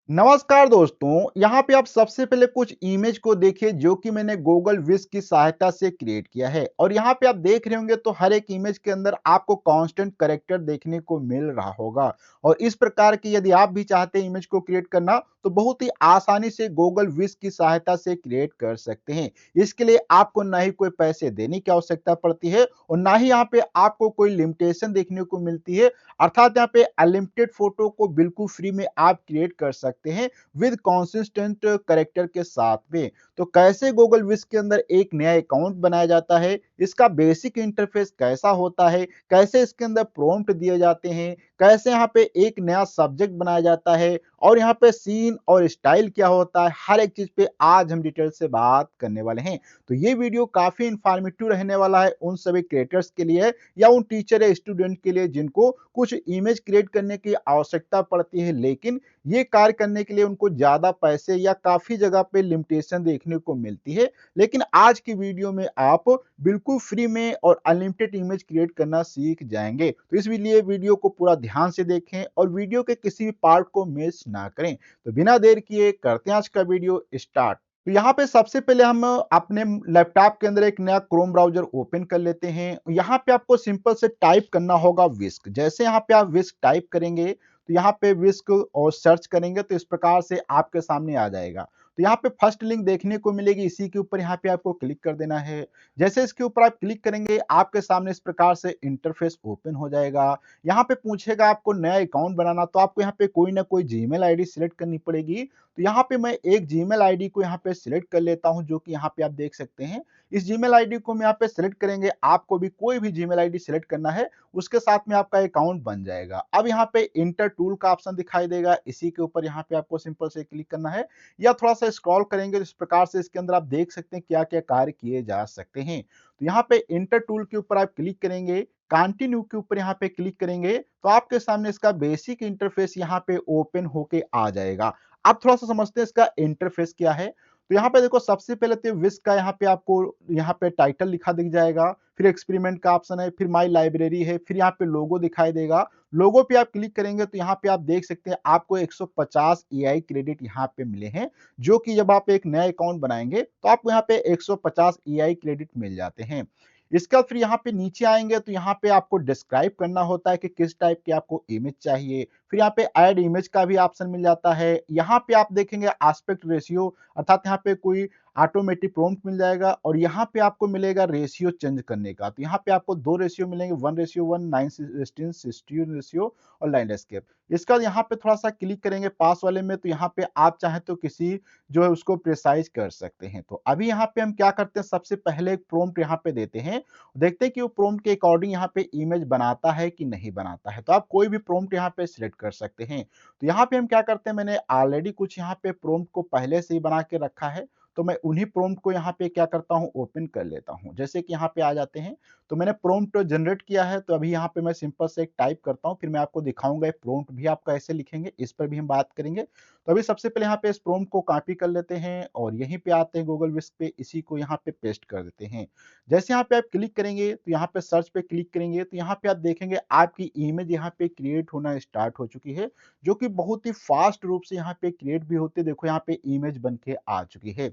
नमस्कार दोस्तों, यहाँ पे आप सबसे पहले कुछ इमेज को देखिए जो कि मैंने गूगल विज की सहायता से क्रिएट किया है और यहाँ पे आप देख रहे होंगे तो हर एक इमेज के अंदर आपको कांस्टेंट कैरेक्टर देखने को मिल रहा होगा और इस प्रकार की यदि आप भी चाहते हैं इमेज को क्रिएट करना तो बहुत ही आसानी से गूगल विज की सहायता से क्रिएट कर सकते हैं। इसके लिए आपको ना ही कोई पैसे देने की आवश्यकता पड़ती है और ना ही यहाँ पे आपको कोई लिमिटेशन देखने को मिलती है, अर्थात यहाँ पे अनलिमिटेड फोटो को बिल्कुल फ्री में आप क्रिएट कर सकते हैं विद कंसिस्टेंट कैरेक्टर के साथ में। तो कैसे गूगल विश के अंदर एक नया अकाउंट बनाया जाता है, इसका बेसिक इंटरफेस कैसा होता है, कैसे इसके अंदर प्रॉम्प्ट दिए जाते हैं, कैसे यहाँ पे एक नया सब्जेक्ट बनाया जाता है और यहाँ पे सीन और स्टाइल क्या होता है, हर एक चीज पे आज हम डिटेल से बात करने वाले हैं। तो ये वीडियो काफी इंफॉर्मेटिव रहने वाला है उन सभी क्रिएटर्स के लिए या उन टीचर या स्टूडेंट के लिए जिनको कुछ इमेज क्रिएट करने की आवश्यकता पड़ती है, लेकिन ये कार्य करने के लिए उनको ज्यादा पैसे या काफी जगह पे लिमिटेशन देखने को मिलती है। लेकिन आज की वीडियो में आप बिल्कुल फ्री में और अनलिमिटेड इमेज क्रिएट करना सीख जाएंगे। तो इस लिए वीडियो को पूरा ध्यान से देखें और वीडियो के किसी भी पार्ट को मिस ना करें। तो बिना देर किए करते हैं आज का वीडियो स्टार्ट। तो यहाँ पे सबसे पहले हम अपने लैपटॉप के अंदर एक नया क्रोम ब्राउज़र ओपन कर लेते हैं। यहाँ पे आपको सिंपल से टाइप करना होगा विस्क। जैसे यहाँ पे आप विस्क टाइप करेंगे, तो यहाँ पे विस्क और सर्च करेंगे तो इस प्रकार से आपके सामने आ जाएगा। तो यहाँ पे फर्स्ट लिंक देखने को मिलेगी, इसी के ऊपर यहाँ पे आपको क्लिक कर देना है। जैसे इसके ऊपर आप क्लिक करेंगे, आपके सामने इस प्रकार से इंटरफेस ओपन हो जाएगा। यहाँ पे पूछेगा आपको नया अकाउंट बनाना, तो आपको यहाँ पे कोई ना कोई जीमेल आईडी सिलेक्ट करनी पड़ेगी। तो यहाँ पे मैं एक जीमेल आईडी को यहाँ पे सिलेक्ट कर लेता हूँ, जो कि यहाँ पे आप देख सकते हैं। इस जीमेल आईडी को मैं यहाँ पे सिलेक्ट करेंगे, आपको भी कोई भी जीमेल आईडी सिलेक्ट करना है, उसके साथ में आपका अकाउंट बन जाएगा। अब यहाँ पे इंटर टूल का ऑप्शन दिखाई देगा, इसी के ऊपर यहाँ पे आपको सिंपल से क्लिक करना है या थोड़ा सा स्क्रॉल करेंगे तो इस प्रकार से इसके अंदर आप देख सकते हैं क्या क्या कार्य किए जा सकते हैं। तो यहाँ पे इंटर टूल के ऊपर आप क्लिक करेंगे, कंटिन्यू के ऊपर यहाँ पे क्लिक करेंगे तो आपके सामने इसका बेसिक इंटरफेस यहाँ पे ओपन होके आ जाएगा। अब थोड़ा सा समझते हैं इसका इंटरफेस क्या है। तो यहाँ पे देखो सबसे पहले तो विश का यहाँ पे आपको यहाँ पे टाइटल लिखा दिख जाएगा, फिर एक्सपेरिमेंट का ऑप्शन है, फिर माई लाइब्रेरी है, फिर यहाँ पे लोगो दिखाई देगा। लोगो पे आप क्लिक करेंगे तो यहाँ पे आप देख सकते हैं आपको 150 एआई क्रेडिट यहाँ पे मिले हैं, जो कि जब आप एक नया अकाउंट बनाएंगे तो आपको यहाँ पे 150 एआई क्रेडिट मिल जाते हैं। इसका फिर यहाँ पे नीचे आएंगे तो यहाँ पे आपको डिस्क्राइब करना होता है कि किस टाइप की आपको इमेज चाहिए। फिर यहाँ पे ऐड इमेज का भी ऑप्शन मिल जाता है। यहाँ पे आप देखेंगे एस्पेक्ट रेशियो, अर्थात यहाँ पे कोई ऑटोमेटिक प्रॉम्प्ट मिल जाएगा और यहाँ पे आपको मिलेगा रेशियो चेंज करने का। तो यहाँ पे आपको दो रेशियो मिलेंगे, 1:1, 9:16 रेशियो और लाइन एस्केप। इसका यहाँ पे थोड़ा सा क्लिक करेंगे पास वाले में, तो यहाँ पे आप चाहें तो किसी जो है उसको प्रिसाइज कर सकते हैं। तो अभी यहाँ पे हम क्या करते हैं, सबसे पहले एक प्रॉम्प्ट यहाँ पे देते हैं, देखते हैं कि वो प्रॉम्प्ट के अकॉर्डिंग यहाँ पे इमेज बनाता है कि नहीं बनाता है। तो आप कोई भी प्रॉम्प्ट यहाँ पे सिलेक्ट कर सकते हैं। तो यहाँ पे हम क्या करते हैं, मैंने ऑलरेडी कुछ यहाँ पे प्रॉम्प्ट को पहले से ही बना के रखा है, तो मैं उन्हीं प्रॉम्प्ट को यहाँ पे क्या करता हूँ, ओपन कर लेता हूँ। जैसे कि यहाँ पे आ जाते हैं, तो मैंने प्रॉम्प्ट जनरेट किया है, तो अभी यहाँ पे मैं सिंपल से एक टाइप करता हूँ, फिर मैं आपको दिखाऊंगा प्रॉम्प्ट भी आप कैसे लिखेंगे, इस पर भी हम बात करेंगे। तो अभी सबसे पहले यहाँ पे इस प्रॉम्प्ट को कॉपी कर लेते हैं और यहीं पे आते हैं गूगल विस्क पे, इसी को यहाँ पे पेस्ट कर देते हैं। जैसे यहाँ पे आप क्लिक करेंगे तो यहाँ पे सर्च पे क्लिक करेंगे तो यहाँ पे आप देखेंगे आपकी इमेज यहाँ पे क्रिएट होना स्टार्ट हो चुकी है, जो कि बहुत ही फास्ट रूप से यहाँ पे क्रिएट भी होती है। देखो यहाँ पे इमेज बन के आ चुकी है।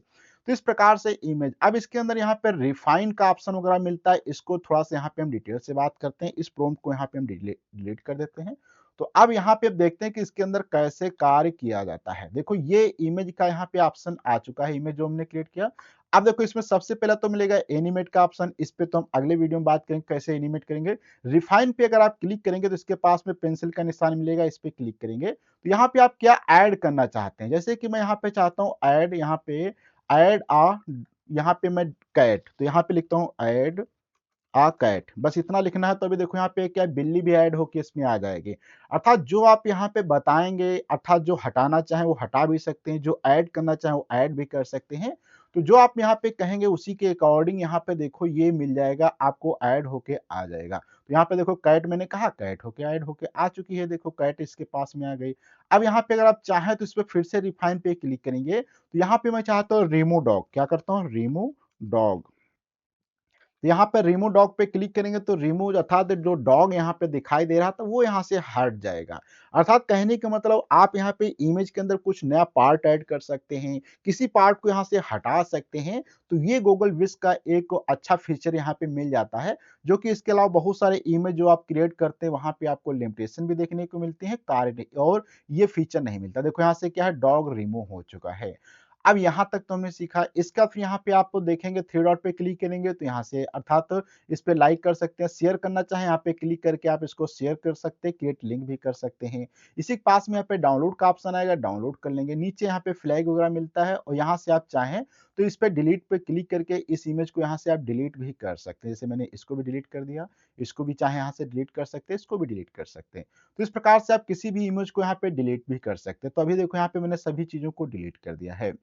तो इस प्रकार से इमेज, अब इसके अंदर यहाँ पे रिफाइन का ऑप्शन वगैरह मिलता है, इसको थोड़ा सा यहाँ पे हम डिटेल से बात करते हैं। इस प्रॉम्प्ट को यहाँ पे हम डिलीट कर देते हैं। तो अब यहाँ पे आप देखते हैं कि इसके अंदर कैसे कार्य किया जाता है। देखो ये इमेज का यहाँ पे ऑप्शन आ चुका है, इमेज जो हमने क्रिएट किया। अब देखो इसमें सबसे पहला तो मिलेगा एनिमेट का ऑप्शन, इस पे तो हम अगले वीडियो में बात करेंगे कैसे एनिमेट करेंगे। रिफाइन पे अगर आप क्लिक करेंगे तो इसके पास में पेंसिल का निशान मिलेगा, इस पे क्लिक करेंगे तो यहाँ पे आप क्या ऐड करना चाहते हैं। जैसे कि मैं यहाँ पे चाहता हूँ ऐड, यहाँ पे ऐड आ, यहाँ पे मैं कैट, तो यहाँ पे लिखता हूँ ऐड आ कैट, बस इतना लिखना है। तो अभी देखो यहाँ पे क्या बिल्ली भी ऐड होके इसमें आ जाएगी। अर्थात जो आप यहाँ पे बताएंगे, अर्थात जो हटाना चाहें वो हटा भी सकते हैं, जो ऐड करना चाहें वो ऐड भी कर सकते हैं। तो जो आप यहाँ पे कहेंगे उसी के अकॉर्डिंग यहाँ पे देखो ये मिल जाएगा, आपको ऐड होके आ जाएगा। तो यहाँ पे देखो कैट मैंने कहा, कैट होके ऐड होके आ चुकी है, देखो कैट इसके पास में आ गई। अब यहाँ पे अगर आप चाहें तो इस पे फिर से रिफाइन पे क्लिक करेंगे, तो यहाँ पे मैं चाहता हूँ रिमूव डॉग, क्या करता हूँ, रिमूव डॉग। तो यहाँ पे रिमूव डॉग पे क्लिक करेंगे तो रिमूव अर्थात जो डॉग यहाँ पे दिखाई दे रहा था वो यहाँ से हट जाएगा। अर्थात कहने का मतलब आप यहाँ पे इमेज के अंदर कुछ नया पार्ट ऐड कर सकते हैं, किसी पार्ट को यहाँ से हटा सकते हैं, तो ये गूगल विश का एक अच्छा फीचर यहाँ पे मिल जाता है, जो कि इसके अलावा बहुत सारे इमेज जो आप क्रिएट करते हैं वहाँ पे आपको लिमिटेशन भी देखने को मिलती है, कार्य और ये फीचर नहीं मिलता। देखो यहाँ से क्या है, डॉग रिमूव हो चुका है। अब यहाँ तक तो हमने सीखा, इसका फिर यहाँ पे आप देखेंगे थ्री डॉट पे क्लिक करेंगे तो यहाँ से अर्थात इस पे लाइक कर सकते हैं, शेयर करना चाहें यहाँ पे क्लिक करके आप इसको शेयर कर सकते हैं, क्रिएट लिंक भी कर सकते हैं। इसी के पास में यहाँ पे डाउनलोड का ऑप्शन आएगा, डाउनलोड कर लेंगे। नीचे यहाँ पे फ्लैग वगैरह मिलता है और यहाँ से आप चाहें तो इस पे डिलीट पे क्लिक करके इस इमेज को यहाँ से आप डिलीट भी कर सकते हैं। जैसे मैंने इसको भी डिलीट कर दिया, इसको भी चाहे यहाँ से डिलीट कर सकते हैं, इसको भी डिलीट कर सकते हैं। तो इस प्रकार से आप किसी भी इमेज को यहाँ पे डिलीट भी कर सकते हैं। तो अभी देखो यहाँ पे मैंने सभी चीज़ों को डिलीट कर दिया है।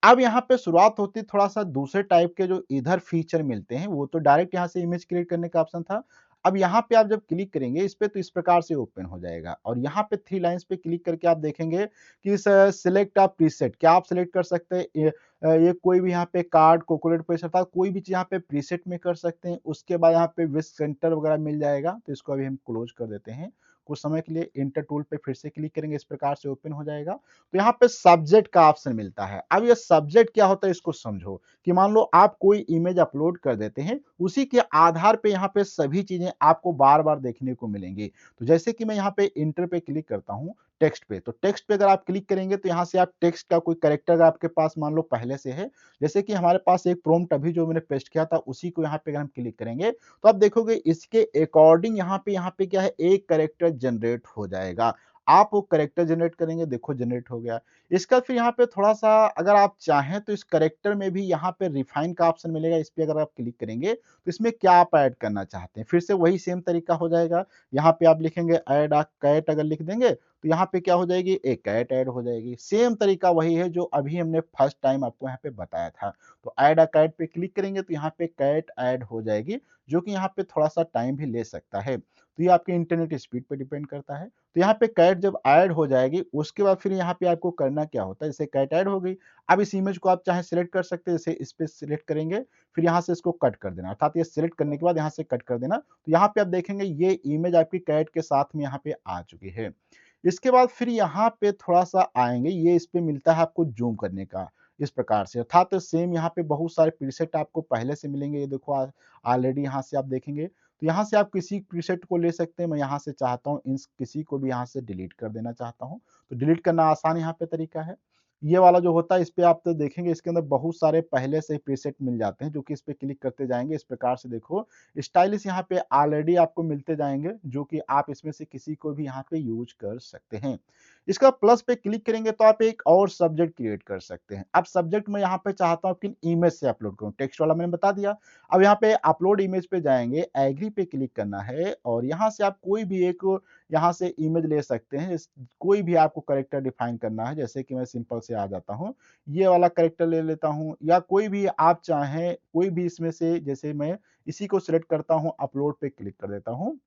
अब यहाँ पे शुरुआत होती है थोड़ा-सा दूसरे टाइप के जो इधर फीचर मिलते हैं, वो तो डायरेक्ट यहाँ से इमेज क्रिएट करने का ऑप्शन था। अब यहाँ पे आप जब क्लिक करेंगे इस पे तो इस प्रकार से ओपन हो जाएगा और यहाँ पे 3 लाइन्स पे क्लिक करके आप देखेंगे कि सिलेक्ट अ प्रीसेट, क्या आप सिलेक्ट कर सकते हैं ये कोई भी यहाँ पे कार्ड, कैलकुलेट पेज अर्थात कोई भी चीज़ यहाँ पे प्रीसेट में कर सकते हैं। उसके बाद यहाँ पे विश सेंटर वगैरह मिल जाएगा, तो इसको अभी हम क्लोज़ कर देते हैं। कुछ समय के लिए एंटर टूल पे फिर से क्लिक करेंगे, इस प्रकार से ओपन हो जाएगा। तो यहाँ पे सब्जेक्ट का ऑप्शन मिलता है। अब ये सब्जेक्ट क्या होता है इसको समझो, कि मान लो आप कोई इमेज अपलोड कर देते हैं, उसी के आधार पे यहाँ पे सभी चीज़ें आपको बार-बार देखने को मिलेंगी। तो जैसे कि मैं यहाँ पे इंटर पे क्लिक करता हूँ, टेक्स्ट पे, तो टेक्स्ट पे अगर आप क्लिक करेंगे तो यहाँ से आप टेक्स्ट का कोई कैरेक्टर अगर आपके पास मान लो पहले से है, जैसे कि हमारे पास एक प्रॉम्प्ट अभी जो मैंने पेस्ट किया था उसी को यहाँ पे अगर हम क्लिक करेंगे, तो आप देखोगे इसके अकॉर्डिंग यहाँ पे क्या है, एक कैरेक्टर जनरेट हो जाएगा। आप वो कैरेक्टर जनरेट करेंगे, देखो जनरेट हो गया। इसका फिर यहाँ पे थोड़ा-सा अगर आप चाहें तो इस कैरेक्टर में भी यहाँ पे रिफाइन का ऑप्शन मिलेगा, इस पे अगर आप क्लिक करेंगे, तो इसमें क्या आप ऐड करना चाहते हैं। फिर से वही सेम तरीका हो जाएगा, यहाँ पे आप लिखेंगे ऐड अ कैट अगर लिख देंगे, तो यहाँ पे क्या हो जाएगी, एक कैट ऐड हो जाएगी। सेम तरीका वही है जो अभी हमने फर्स्ट टाइम आपको यहाँ पे बताया था। तो ऐड अ कैट पे क्लिक करेंगे तो यहाँ पे कैट ऐड हो जाएगी, जो कि यहाँ पे थोड़ा-सा टाइम भी ले सकता है। तो ये आपके इंटरनेट स्पीड पे डिपेंड करता है। तो यहाँ पे कैट जब ऐड हो जाएगी, उसके बाद फिर यहाँ पे आपको करना क्या होता है, जैसे कैट ऐड हो गई, अब इस इमेज को आप चाहे सिलेक्ट कर सकते हैं, जैसे इस पे सिलेक्ट करेंगे, फिर यहाँ से इसको कट कर देना, अर्थात ये सिलेक्ट करने के बाद यहाँ से कट कर देना। तो यहाँ पे आप देखेंगे ये इमेज आपकी कैट के साथ में यहाँ पे आ चुकी है। इसके बाद फिर यहाँ पे थोड़ा-सा आएँगे, ये इस पे मिलता है आपको ज़ूम करने का, इस प्रकार से अर्थात सेम यहाँ पे बहुत सारे प्रीसेट आपको पहले से मिलेंगे, ये देखो ऑलरेडी यहाँ से आप देखेंगे। तो यहाँ से आप किसी प्रीसेट को ले सकते हैं, मैं यहाँ से चाहता हूँ इन किसी को भी यहाँ से डिलीट कर देना चाहता हूँ, तो डिलीट करना आसान यहाँ पे तरीका है। ये वाला जो होता है इस पे आप तो देखेंगे इसके अंदर बहुत सारे पहले से ही प्रीसेट मिल जाते हैं, जो कि इस पे क्लिक करते जाएँगे, इस प्रकार से देखो स्टाइलिश यहाँ पे ऑलरेडी आपको मिलते जाएँगे, जो कि आप इसमें से किसी को भी यहाँ पे यूज़ कर सकते हैं। इसका प्लस पे क्लिक करेंगे तो आप एक और सब्जेक्ट क्रिएट कर सकते हैं। अब सब्जेक्ट मैं यहाँ पे चाहता हूँ कि इमेज से अपलोड करूँ, टेक्स्ट वाला मैंने बता दिया। अब यहाँ पे अपलोड इमेज पे जाएँगे, एग्री पे क्लिक करना है और यहाँ से आप कोई भी एक यहाँ से इमेज ले सकते हैं। कोई भी आपको कैरेक्टर डिफाइन करना है, जैसे कि मैं सिंपल से आ जाता हूँ, ये वाला कैरेक्टर ले लेता हूँ या कोई भी आप चाहें, कोई भी इसमें से जैसे मैं इसी को सिलेक्ट करता हूँ, अपलोड पे क्लिक कर देता हूँ।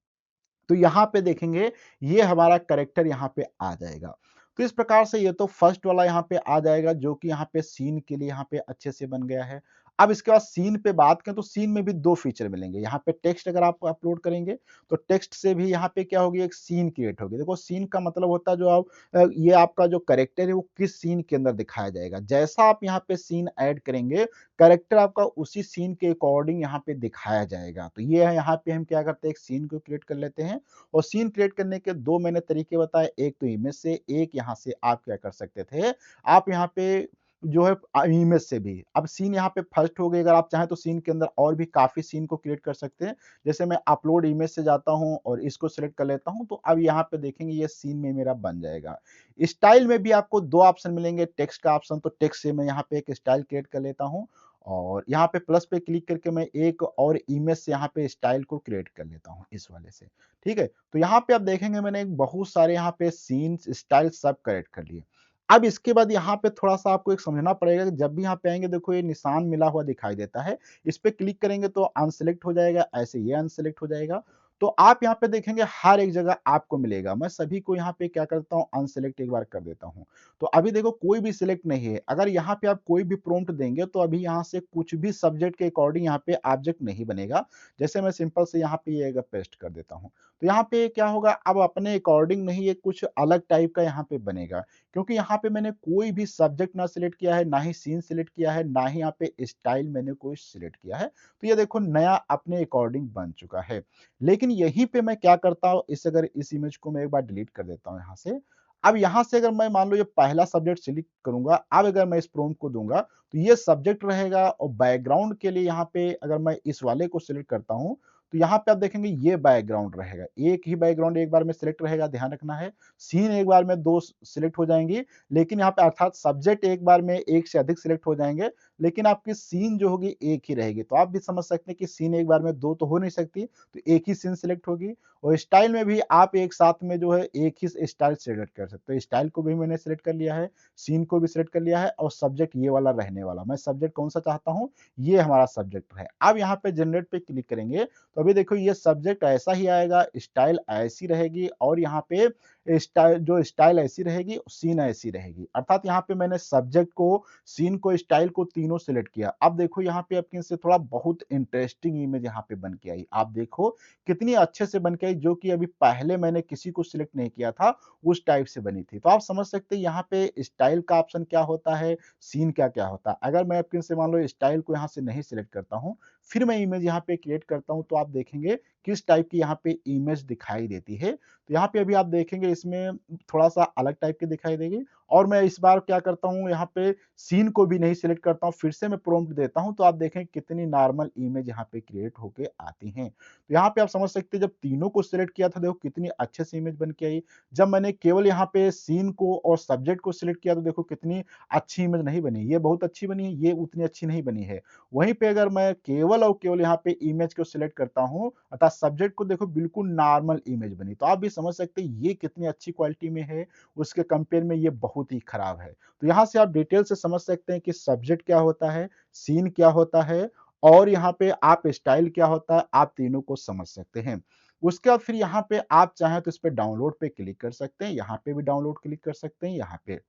तो यहाँ पे देखेंगे ये हमारा कैरेक्टर यहाँ पे आ जाएगा। तो इस प्रकार से ये तो फर्स्ट वाला यहाँ पे आ जाएगा जो कि यहाँ पे सीन के लिए यहाँ पे अच्छे से बन गया है। अब इसके बाद सीन पे बात करें तो सीन में भी 2 फीचर मिलेंगे। यहाँ पे टेक्स्ट अगर आप अपलोड करेंगे तो टेक्स्ट से भी यहाँ पे क्या होगी, एक सीन क्रिएट होगी। देखो सीन का मतलब होता है जो आप ये आपका जो कैरेक्टर है वो किस सीन के अंदर दिखाया जाएगा। जैसा आप यहाँ पे सीन ऐड करेंगे, कैरेक्टर आपका उसी सीन के अकॉर्डिंग यहाँ पे दिखाया जाएगा। तो ये है, यहाँ पे हम क्या करते हैं, एक सीन को क्रिएट कर लेते हैं और सीन क्रिएट करने के 2 मैंने तरीके बताए, एक तो इमेज से, एक यहाँ से आप क्या कर सकते थे, आप यहाँ पे जो है इमेज से भी। अब सीन यहाँ पे फर्स्ट हो गई, अगर आप चाहें तो सीन के अंदर और भी काफ़ी सीन को क्रिएट कर सकते हैं। जैसे मैं अपलोड इमेज से जाता हूँ और इसको सिलेक्ट कर लेता हूँ, तो अब यहाँ पे देखेंगे ये सीन में मेरा बन जाएगा। स्टाइल में भी आपको 2 ऑप्शन मिलेंगे, टेक्स्ट का ऑप्शन, तो टेक्स्ट से मैं यहाँ पे एक स्टाइल क्रिएट कर लेता हूँ और यहाँ पे प्लस पे क्लिक करके मैं एक और इमेज से यहाँ पे स्टाइल को क्रिएट कर लेता हूँ इस वाले से, ठीक है? तो यहाँ पे आप देखेंगे मैंने बहुत सारे यहाँ पे सीन्स, स्टाइल सब क्रिएट कर लिए। अब इसके बाद यहाँ पे थोड़ा-सा आपको एक समझना पड़ेगा कि जब भी यहाँ पे आएँगे देखो ये निशान मिला हुआ दिखाई देता है। इस पे क्लिक करेंगे तो अनसेलेक्ट हो जाएगा, ऐसे ये अनसेलेक्ट हो जाएगा। तो आप यहाँ पे देखेंगे हर एक जगह आपको मिलेगा। मैं सभी को यहाँ पे क्या करता हूँ अनसेलेक्ट एक बार कर देता हूँ। तो अभी देखो कोई भी सिलेक्ट नहीं है। अगर यहाँ पे आप कोई भी प्रॉम्प्ट देंगे तो अभी यहाँ से कुछ भी सब्जेक्ट के अकॉर्डिंग यहाँ पे ऑब्जेक्ट नहीं बनेगा। जैसे मैं सिंपल से यहाँ पे ये पेस्ट कर देता हूँ। तो यहाँ पे क्या होगा अब अपने अकॉर्डिंग नहीं ये कुछ अलग टाइप का यहाँ पे बनेगा। क्योंकि यहाँ पे मैंने कोई भी सब्जेक्ट ना सिलेक्ट किया है, ना ही सीन सिलेक्ट किया है, ना ही यहाँ पे स्टाइल मैंने कोई सिलेक्ट किया है। तो ये देखो नया अपने अकॉर्डिंग बन चुका है। लेकिन यहीं पे मैं क्या करता हूँ इस इमेज को मैं एक बार डिलीट कर देता हूँ यहाँ से। अब यहाँ से अगर मैं मान लो ये पहला सब्जेक्ट सिलेक्ट करूँगा, अब अगर मैं इस प्रॉम्प्ट को दूँगा, तो ये सब्जेक्ट रहेगा और बैकग्राउंड के लिए यहाँ पे अगर मैं इस वाले को सिलेक्ट करता हूँ, तो यहाँ पे आप देखेंगे ये बैकग्राउंड रहेगा। एक ही बैकग्राउंड एक बार में सिलेक्ट रहेगा, ध्यान रखना है। सीन एक बार में 2 सिलेक्ट हो जाएँगी, लेकिन यहाँ पे अर्थात सब्जेक्ट एक बार में 1 से अधिक सिलेक्ट हो जाएँगे, लेकिन आपकी सीन जो होगी एक ही रहेगी। तो आप भी समझ सकते हैं कि सीन एक बार में 2 तो हो नहीं सकती, तो एक ही सीन सिलेक्ट होगी और स्टाइल में भी आप एक साथ में जो है एक ही स्टाइल सिलेक्ट कर सकते हो। स्टाइल को भी मैंने सिलेक्ट कर लिया है, सीन को भी सिलेक्ट कर लिया है और सब्जेक्ट ये वाला रहने वाला। मैं सब्जेक्ट कौन-सा चाहता हूँ, ये हमारा सब्जेक्ट है। अब यहाँ पे जनरेट पे क्लिक करेंगे, तो अभी देखो ये सब्जेक्ट ऐसा ही आएगा, स्टाइल ऐसी रहेगी और यहाँ पे स्टाइल ऐसी रहेगी, सीन ऐसी रहेगी। अर्थात यहाँ पे मैंने सब्जेक्ट को, सीन को, स्टाइल को तीनों सिलेक्ट किया। अब देखो यहाँ पे आपके से थोड़ा बहुत इंटरेस्टिंग इमेज यहाँ पे बन के आई। आप देखो कितनी अच्छे से बन के आई जो कि अभी पहले मैंने किसी को सिलेक्ट नहीं किया था, उस टाइप से बनी थी। तो आप समझ सकते हैं यहाँ पे स्टाइल का ऑप्शन क्या होता है, सीन क्या-क्या होता है। अगर मैं आपके से मान लो स्टाइल को यहाँ से नहीं सिलेक्ट करता हूँ, फिर मैं इमेज यहाँ पे क्रिएट करता हूँ, तो आप देखेंगे किस टाइप की यहाँ पे इमेज दिखाई देती है। तो यहाँ पे अभी आप देखेंगे इसमें थोड़ा-सा अलग टाइप की दिखाई देगी और मैं इस बार क्या करता हूँ यहाँ पे सीन को भी नहीं सिलेक्ट करता हूँ, फिर से मैं प्रॉम्प्ट देता हूँ, तो आप देखें कितनी नॉर्मल इमेज यहाँ पे क्रिएट होके आती हैं। तो यहाँ पे आप समझ सकते हैं जब तीनों को सिलेक्ट किया था देखो कितनी अच्छे से इमेज बन के आई। जब मैंने केवल यहाँ पे सीन को और सब्जेक्ट को सिलेक्ट किया तो देखो कितनी अच्छी इमेज नहीं बनी। ये बहुत अच्छी बनी है, ये उतनी अच्छी नहीं बनी है। वहीं पे अगर मैं केवल और केवल यहाँ पे इमेज को सिलेक्ट करता हूँ अर्थात सब्जेक्ट को देखो बिल्कुल नॉर्मल इमेज बनी। तो आप भी समझ सकते हैं ये कितनी अच्छी क्वालिटी में है, उसके कंपेयर में ये बहुत ही खराब है। तो यहाँ से आप डिटेल से समझ सकते हैं कि सब्जेक्ट क्या होता है, सीन क्या होता है और यहाँ पे आप स्टाइल क्या होता है, आप तीनों को समझ सकते हैं। उसके बाद फिर यहाँ पे आप चाहें तो इस पे डाउनलोड पे क्लिक कर सकते हैं, यहाँ पे भी डाउनलोड क्लिक कर सकते हैं, यहाँ पे।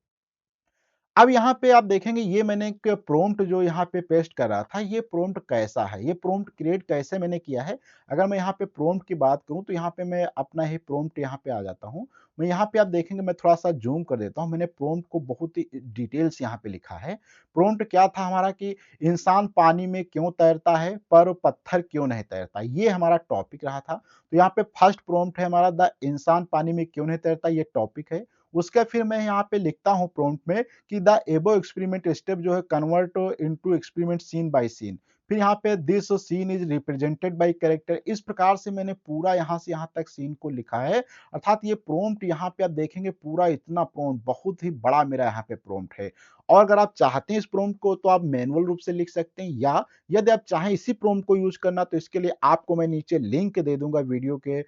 अब यहाँ पे आप देखेंगे ये मैंने एक प्रॉम्प्ट जो यहाँ पे पेस्ट कर रहा था, ये प्रॉम्प्ट कैसा है? ये प्रॉम्प्ट क्रिएट कैसे मैंने किया है? अगर मैं यहाँ पे प्रॉम्प्ट की बात करूँ तो यहाँ पे मैं अपना ही प्रॉम्प्ट यहाँ पे आ जाता हूँ। मैं यहाँ पे आप देखेंगे मैं थोड़ा-सा ज़ूम कर देता हूँ। मैंने प्रॉम्प्ट को बहुत ही डिटेल से यहाँ पे लिखा है। प्रॉम्प्ट क्या था हमारा कि इंसान पानी में क्यों तैरता है पर पत्थर क्यों नहीं तैरता? ये हमारा टॉपिक रहा था। तो यहाँ पे फर्स्ट प्रॉम्प्ट है हमारा द इंसान पानी में क्यों नहीं तैरता? ये टॉपिक है। उसका फिर मैं यहाँ पे लिखता हूँ प्रॉम्प्ट में कि द एबोव एक्सपेरिमेंट स्टेप जो है convert into experiment scene by scene. फिर यहाँ पे this scene is represented by character. इस प्रकार से मैंने पूरा यहाँ से यहाँ तक सीन को लिखा है। अर्थात ये प्रॉम्प्ट यहाँ पे आप देखेंगे पूरा इतना प्रॉम्प्ट बहुत ही बड़ा मेरा यहाँ पे प्रॉम्प्ट है। और अगर आप चाहते हैं इस प्रॉम्प्ट को तो आप मैनुअल रूप से लिख सकते हैं या यदि आप चाहें इसी प्रॉम्प्ट को यूज करना तो इसके लिए आपको मैं नीचे लिंक दे दूंगा वीडियो के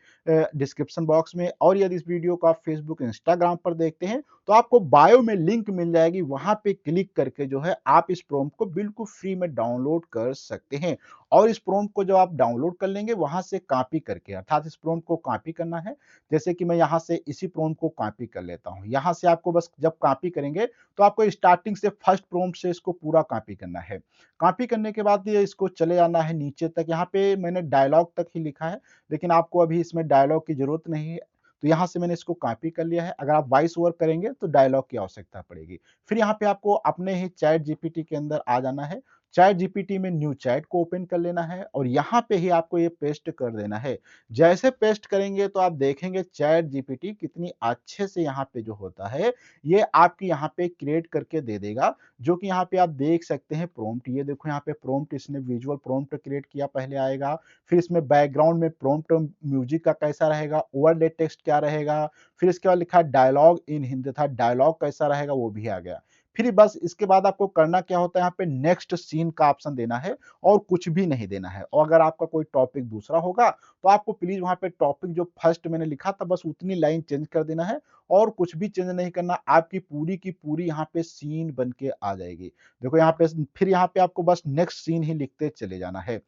डिस्क्रिप्शन बॉक्स में और यदि इस वीडियो को आप फेसबुक इंस्टाग्राम पर देखते हैं तो आपको बायो में लिंक मिल जाएगी, वहां पे क्लिक करके जो है आप इस प्रॉम्प्ट को बिल्कुल फ्री में डाउनलोड कर सकते हैं। और इस प्रॉम्प्ट को जब आप डाउनलोड कर लेंगे वहां से कॉपी करके अर्थात इस प्रॉम्प्ट को कॉपी करना है। जैसे कि मैं यहाँ से इसी प्रॉम्प्ट को कॉपी कर लेता हूँ। यहाँ से आपको बस जब कॉपी करेंगे तो आपको स्टार्टिंग से फर्स्ट प्रॉम्प्ट से इसको पूरा कॉपी करना है। कॉपी करने के बाद ये इसको चले जाना है नीचे तक। यहाँ पे मैंने डायलॉग तक ही लिखा है, लेकिन आपको अभी इसमें डायलॉग की जरूरत नहीं है। तो यहाँ से मैंने इसको कॉपी कर लिया है। अगर आप वॉइस ओवर करेंगे तो डायलॉग की आवश्यकता पड़ेगी। फिर यहाँ पे आपको अपने ही चैट जीपीटी के अंदर आ जाना है। चैट जीपीटी में न्यू चैट को ओपन कर लेना है और यहाँ पे ही आपको ये पेस्ट कर देना है। जैसे पेस्ट करेंगे तो आप देखेंगे चैट जीपीटी कितनी अच्छे से यहाँ पे जो होता है, ये आपकी यहाँ पे क्रिएट करके दे देगा, जो कि यहाँ पे आप देख सकते हैं प्रॉम्प्ट। ये देखो यहाँ पे प्रॉम्प्ट इसने विजुअल प्रॉम्प्ट क्रिएट किया पहले आएगा। फिर इसमें बैकग्राउंड में प्रॉम्प्ट म्यूजिक का कैसा रहेगा, ओवरले टेक्स्ट क्या रहेगा, फिर इसके बाद लिखा है डायलॉग इन हिंदी था, डायलॉग कैसा रहेगा वो भी आ गया। फिर बस इसके बाद आपको करना क्या होता है, यहाँ पे नेक्स्ट सीन का ऑप्शन देना है और कुछ भी नहीं देना है। और अगर आपका कोई टॉपिक दूसरा होगा तो आपको प्लीज वहां पे टॉपिक जो फर्स्ट मैंने लिखा था बस उतनी लाइन चेंज कर देना है और कुछ भी चेंज नहीं करना। आपकी पूरी की पूरी यहाँ पे सीन बन के आ जाएगी। देखो यहाँ पे फिर यहाँ पे आपको बस नेक्स्ट सीन ही लिखते चले जाना है।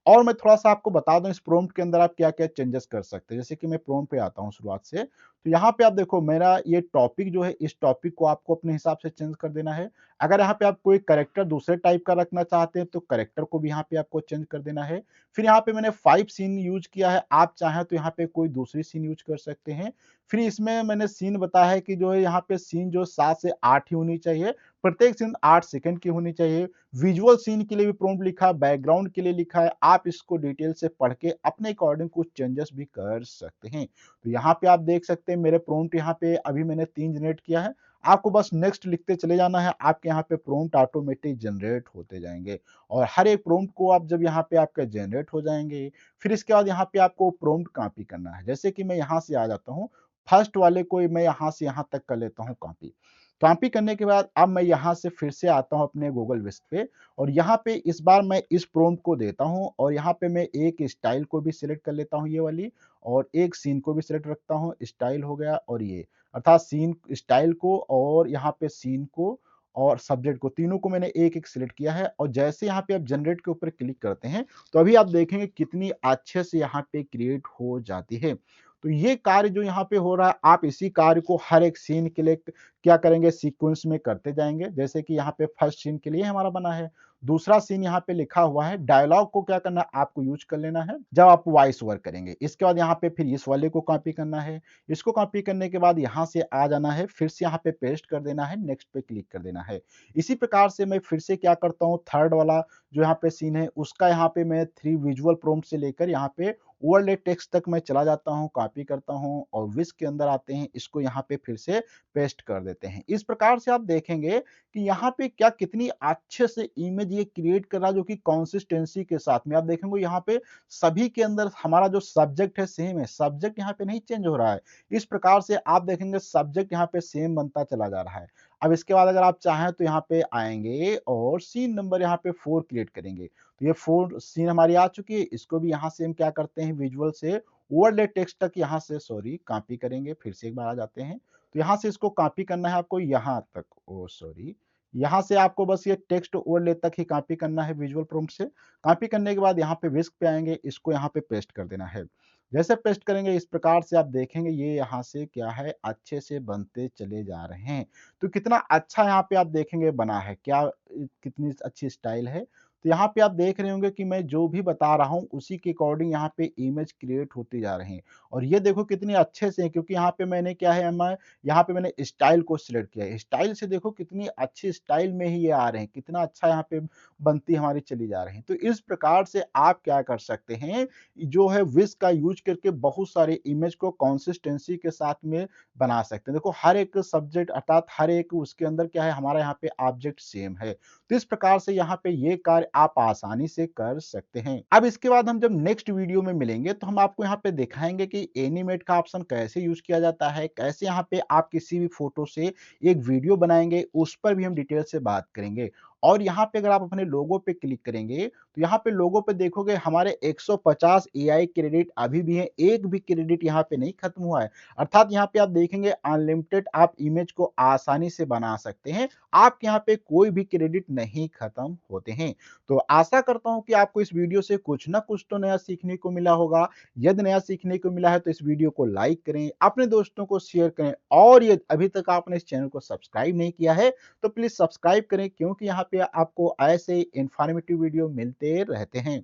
और मैं थोड़ा-सा आपको बता दूँ इस प्रॉम्प्ट के अंदर आप क्या-क्या चेंजेस कर सकते हैं। जैसे कि मैं प्रॉम्प्ट पे आता हूँ शुरुआत से, तो यहाँ पे आप देखो मेरा ये टॉपिक जो है, इस टॉपिक को आपको अपने हिसाब से चेंज कर देना है। अगर यहाँ पे आप कोई कैरेक्टर दूसरे टाइप का रखना चाहते हैं, तो कैरेक्टर को भी यहाँ पे आपको चेंज कर देना है। फिर यहाँ पे मैंने 5 सीन यूज़ किया है, आप चाहें तो यहाँ पे कोई दूसरी सीन यूज़ कर सकते हैं। फिर इसमें मैंने सीन बताया है कि जो है यहाँ पे सीन जो 7 से 8 ही होनी चाहिए, प्रत्येक सीन 8 सेकंड की होनी चाहिए। विजुअल सीन के लिए भी प्रॉम्प्ट लिखा है, बैकग्राउंड के लिए लिखा है, आप इसको डिटेल से पढ़ के अपने अकॉर्डिंग कुछ चेंजेस भी कर सकते हैं। तो यहाँ पे आप देख सकते हैं मेरे प्रॉम्प्ट यहाँ पे अभी मैंने 3 जनरेट किया है, आपको बस नेक्स्ट लिखते चले जाना है, आपके यहाँ पे प्रॉम्प्ट ऑटोमेटिक जनरेट होते जाएँगे और हर एक प्रॉम्प्ट को आप जब यहाँ पे आपके जनरेट हो जाएँगे, फिर इसके बाद यहाँ पे आपको प्रॉम्प्ट कॉपी करना है। जैसे कि मैं यहाँ से आ जाता हूँ, फर्स्ट वाले को मैं यहाँ से यहाँ तक कर लेता हूँ कॉपी। कॉपी करने के बाद अब मैं यहाँ से फिर से आता हूँ अपने गूगल विस्क पे और यहाँ पे इस बार मैं इस प्रॉम्प्ट को देता हूँ और यहाँ पे मैं एक स्टाइल को भी सिलेक्ट कर लेता हूँ ये वाली और एक सीन को भी सिलेक्ट रखता हूँ, स्टाइल हो गया और ये अर्थात सीन स्टाइल को और यहाँ पे सीन को और सब्जेक्ट को, तीनों को मैंने एक-एक सिलेक्ट किया है और जैसे यहाँ पे आप जनरेट के ऊपर क्लिक करते हैं, तो अभी आप देखेंगे कितनी अच्छे से यहाँ पे क्रिएट हो जाती है। तो ये कार्य जो यहाँ पे हो रहा है, आप इसी कार्य को हर एक सीन के लिए क्या करेंगे सीक्वेंस में करते जाएँगे। जैसे कि यहाँ पे फर्स्ट सीन के लिए हमारा बना है, दूसरा सीन यहाँ पे लिखा हुआ है, डायलॉग को क्या करना है आपको यूज़ कर लेना है, जब आप वॉइस ओवर करेंगे। इसके बाद यहाँ पे फिर इस वाले को कॉपी करना है, इसको कॉपी करने के बाद यहाँ से आ जाना है, फिर से यहाँ पे पेस्ट कर देना है, नेक्स्ट पे क्लिक कर देना है। इसी प्रकार से मैं फिर से क्या करता हूँ, थर्ड वाला जो यहाँ पे सीन है, उसका यहाँ पे मैं 3 विजुअल प्रॉम्प्ट से लेकर यहाँ पे ओवरले टेक्स्ट तक मैं चला जाता हूँ, कॉपी करता हूँ और विस्क के अंदर आते हैं, इसको यहाँ पे फिर से पेस्ट कर देते हैं। इस प्रकार से आप देखेंगे कि यहाँ पे क्या कितनी अच्छे से इमेज ये क्रिएट कर रहा है जो कि कंसिस्टेंसी के साथ में। आप देखेंगे यहाँ पे सभी के अंदर हमारा जो सब्जेक्ट है सेम है, सब्जेक्ट यहाँ पे नहीं चेंज हो रहा है। इस प्रकार से आप देखेंगे सब्जेक्ट यहाँ पे सेम बनता चला जा रहा है। अब इसके बाद अगर आप चाहें तो यहाँ पे आएँगे और सीन नंबर यहाँ पे 4 क्रिएट करेंगे। तो ये 4 सीन हमारी आ चुकी है, इसको भी यहाँ से हम क्या करते हैं विजुअल से ओवरले टेक्स्ट तक यहाँ से सॉरी कॉपी करेंगे, फिर से एक बार आ जाते हैं। तो यहाँ से इसको कॉपी करना है आपको यहाँ तक, ओह सॉरी, यहाँ से आपको बस ये टेक्स्ट ओवरले तक ही कॉपी करना है विजुअल प्रॉम्प्ट से। कॉपी करने के बाद यहाँ पे विस्क पे आएँगे, इसको यहाँ पे पेस्ट कर देना है। जैसे पेस्ट करेंगे इस प्रकार से आप देखेंगे ये यहाँ से क्या है अच्छे से बनते चले जा रहे हैं। तो कितना अच्छा यहाँ पे आप देखेंगे बना है, क्या कितनी अच्छी स्टाइल है। तो यहाँ पे आप देख रहे होंगे कि मैं जो भी बता रहा हूँ उसी के अकॉर्डिंग यहाँ पे इमेज क्रिएट होती जा रही हैं। और ये देखो कितनी अच्छे से है क्योंकि यहाँ पे मैंने क्या है मैं यहाँ पे मैंने स्टाइल को सिलेक्ट किया है। स्टाइल से देखो कितनी अच्छी स्टाइल में ही ये आ रहे हैं, कितना अच्छा यहाँ पे बनती हमारी चली जा रही हैं। तो इस प्रकार से आप क्या कर सकते हैं, जो है विस्क का यूज़ करके बहुत सारे इमेज को कंसिस्टेंसी के साथ में बना सकते हैं। देखो हर एक सब्जेक्ट अर्थात हर एक उसके अंदर क्या है हमारा यहाँ पे ऑब्जेक्ट सेम है। तो इस प्रकार से यहाँ पे ये कार्य आप आसानी से कर सकते हैं। अब इसके बाद हम जब नेक्स्ट वीडियो में मिलेंगे तो हम आपको यहाँ पे दिखाएँगे कि एनिमेट का ऑप्शन कैसे यूज़ किया जाता है, कैसे यहाँ पे आप किसी भी फ़ोटो से एक वीडियो बनाएँगे, उस पर भी हम डिटेल से बात करेंगे। और यहाँ पे अगर आप अपने लोगो पे क्लिक करेंगे, तो यहाँ पे लोगो पे देखोगे हमारे 150 एआई क्रेडिट अभी भी हैं, एक भी क्रेडिट यहाँ पे नहीं खत्म हुआ है। अर्थात यहाँ पे आप देखेंगे अनलिमिटेड आप इमेज को आसानी से बना सकते हैं। आपके यहाँ पे कोई भी क्रेडिट नहीं खत्म होते हैं। तो आशा करता हूँ कि आपको इस वीडियो से कुछ ना कुछ तो नया सीखने को मिला होगा। यदि नया सीखने को मिला है तो इस वीडियो को लाइक करें, अपने दोस्तों को शेयर करें और यदि अभी तक आपने इस चैनल को सब्सक्राइब नहीं किया है तो प्लीज़ सब्सक्राइब करें क्योंकि यहाँ पे आपको ऐसे इन्फॉर्मेटिव वीडियो मिलते रहते हैं।